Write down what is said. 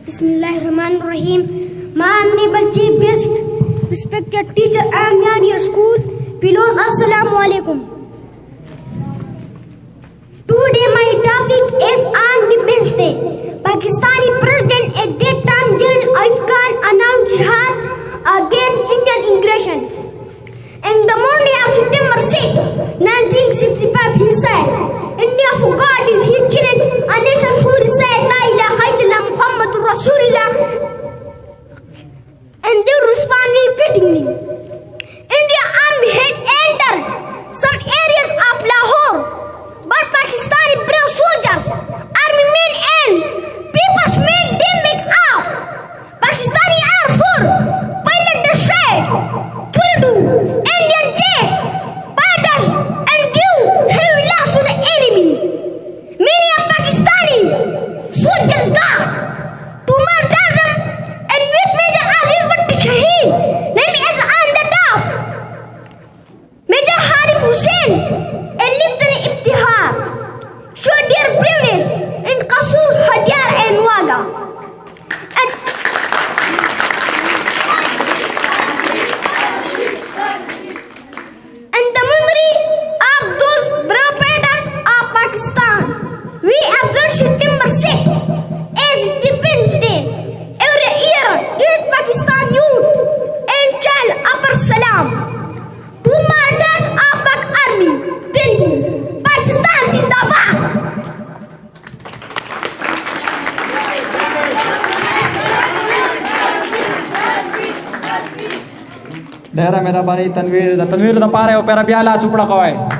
Bismillahirrahmanirrahim. My honorable chief guest, respected teacher and my dear school fellows, Assalamu alaikum. Today my topic is on Defense Day. Pakistani President at that time General Ayub Khan announced jihad against Indian aggression. In the morning of September 6, 1965, he said, India forgot his challenge, a nation who recited La ilaha illallah Muhammadur Rasulullah, and they responded fittingly. India army had entered some areas of Lahore, but Pakistani brave soldiers, army men and people made them back off. Pakistani Air Force pilot destroyed 22 Indian jet fighters and gave heavy loss to the enemy. Many of Pakistani soldiers died to martyrdom, and with Major Aziz Bhatti Shaheed, named as on the top, Major Harib Hussain and Lieutenant Ibtihar showed their braveness in Kasur, Hadiyar and Wagah. And the memory of those brave fighters of Pakistan, we observe September 6 as Defense Day. Every year, each Pakistan youth and child upper salam to martyrs of Pak Army. Thank you. Pakistan Zindabad. Daerah Merah Bani Tanvir da Pare Opera Biala Supra Kawai.